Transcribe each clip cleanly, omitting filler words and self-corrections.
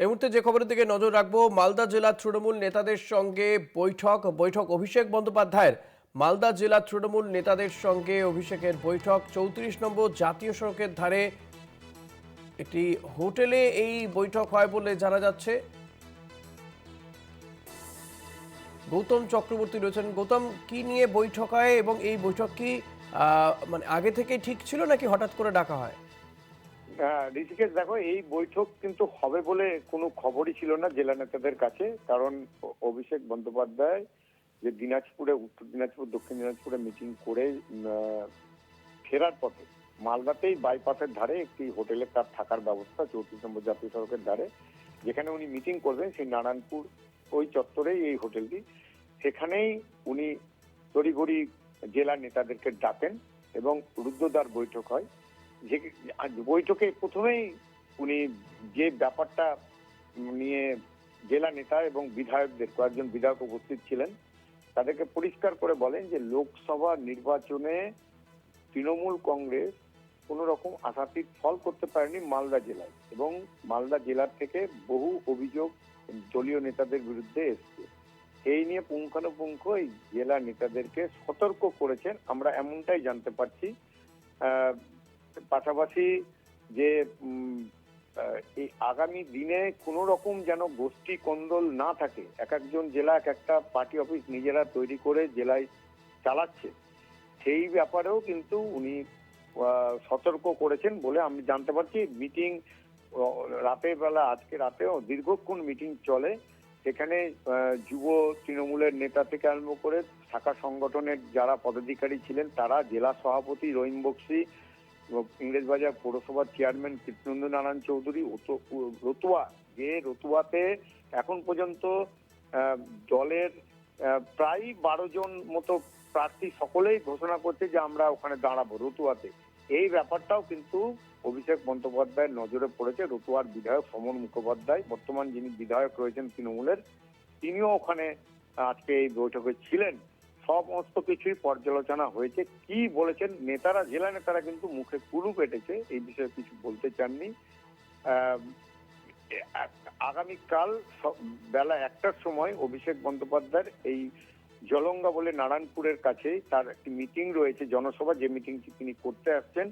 এই মুহূর্তে যে খবরের দিকে নজর রাখবো, মালদা জেলা তৃণমূল নেতাদের সঙ্গে বৈঠক অভিষেক বন্দ্যোপাধ্যায়ের। মালদা জেলা তৃণমূল নেতাদের সঙ্গে অভিষেকের বৈঠক 34 নম্বর জাতীয় সড়কের ধারে একটি হোটেলে এই বৈঠক হয় বলে জানা যাচ্ছে। গৌতম চক্রবর্তী রয়েছেন। গৌতম, কি নিয়ে বৈঠক হয় এবং এই বৈঠক কি মানে আগে থেকে ঠিক ছিল নাকি হঠাৎ করে ডাকা হয়? ঋষিকেশ, দেখো, এই বৈঠক কিন্তু হবে বলে কোনো খবরই ছিল না জেলা নেতাদের কাছে। কারণ অভিষেক বন্দ্যোপাধ্যায় যে দিনাজপুরে, উত্তর দিনাজপুর, দক্ষিণ দিনাজপুরে মিটিং করে ফেরার পথে মালদাতেই বাইপাসের ধারে একটি হোটেলে তার থাকার ব্যবস্থা, 34 নম্বর জাতীয় সড়কের ধারে, যেখানে উনি মিটিং করবেন সেই নারায়ণপুর ওই চত্বরেই এই হোটেলটি। সেখানেই উনি তড়িঘড়ি জেলা নেতাদেরকে ডাকেন এবং রুদ্ধদ্বার বৈঠক হয়। যে বৈঠকে প্রথমেই উনি যে ব্যাপারটা নিয়ে জেলা নেতা এবং বিধায়কদের, কয়েকজন বিধায়ক উপস্থিত ছিলেন, তাদেরকে পরিষ্কার করে বলেন যে লোকসভা নির্বাচনে তৃণমূল কংগ্রেস কোন রকম আশাতীত ফল করতে পারেনি মালদা জেলায়, এবং মালদা জেলার থেকে বহু অভিযোগ দলীয় নেতাদের বিরুদ্ধে এসছে। এই নিয়ে পুঙ্খানুপুঙ্খ এই জেলা নেতাদেরকে সতর্ক করেছেন, আমরা এমনটাই জানতে পারছি। পাশাপাশি যে এই আগামী দিনে কোন রকম যেন গোষ্ঠী কোন্দল না থাকে, এক একজন জেলা এক একটা পার্টি অফিস নিজেরা তৈরি করে জেলায় চালাচ্ছে, সেই ব্যাপারেও কিন্তু উনি সতর্ক করেছেন বলে আমি জানতে পারছি। মিটিং রাতের বেলা, আজকে রাতেও দীর্ঘক্ষণ মিটিং চলে। সেখানে যুব তৃণমূলের নেতা থেকে আরম্ভ করে শাখা সংগঠনের যারা পদাধিকারী ছিলেন তারা, জেলা সভাপতি রহিম বক্সি, ইংরেজবাজার পৌরসভার চেয়ারম্যান কৃষ্ণেন্দু নারায়ণ চৌধুরী, রতুয়া, যে রতুয়াতে এখন পর্যন্ত দলের প্রায় 12 জন মতো প্রার্থী সকলেই ঘোষণা করছে যে আমরা ওখানে দাঁড়াবো রতুয়াতে। এই ব্যাপারটাও কিন্তু অভিষেক বন্দ্যোপাধ্যায়ের নজরে পড়েছে। রতুয়ার বিধায়ক সমর মুখোপাধ্যায়, বর্তমান যিনি বিধায়ক রয়েছেন তৃণমূলের, তিনিও ওখানে আজকে এই বৈঠকে ছিলেন। সমস্ত কিছুই পর্যালোচনা হয়েছে। কি বলেছেন নেতারা, জেলা নেতারা কিন্তু মুখে কুলু পেটেছে, এই বিষয়ে কিছু বলতে চাননি। আগামীকাল বেলা 1টার সময় অভিষেক বন্দ্যোপাধ্যায়ের এই জলঙ্গা বলে নারায়ণপুরের কাছে তার একটি মিটিং রয়েছে, জনসভা, যে মিটিংটি তিনি করতে আসছেন।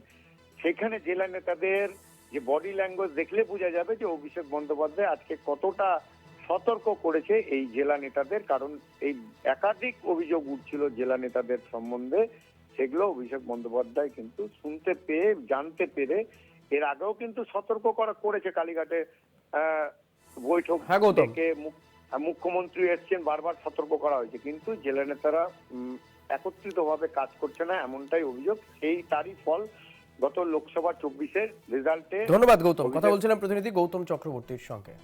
সেখানে জেলা নেতাদের যে বডি ল্যাঙ্গুয়েজ দেখলে বোঝা যাবে যে অভিষেক বন্দ্যোপাধ্যায় আজকে কতটা সতর্ক করেছে এই জেলা নেতাদের। কারণ এই একাধিক অভিযোগ উঠছিল জেলা নেতাদের সম্বন্ধে, সেগুলো অভিষেক বন্দ্যোপাধ্যায় কিন্তু শুনতে পেয়ে, জানতে পেরে, এর আগেও কিন্তু সতর্ক করেছে। কালীঘাটে বৈঠক থেকে মুখ্যমন্ত্রী এসছেন, বারবার সতর্ক করা হয়েছে, কিন্তু জেলা নেতারা একত্রিতভাবে কাজ করছে না, এমনটাই অভিযোগ। সেই তারই ফল গত লোকসভা 24-এর রেজাল্টে। ধন্যবাদ গৌতম। কথা বলছিলাম প্রতিনিধি গৌতম চক্রবর্তীর সঙ্গে।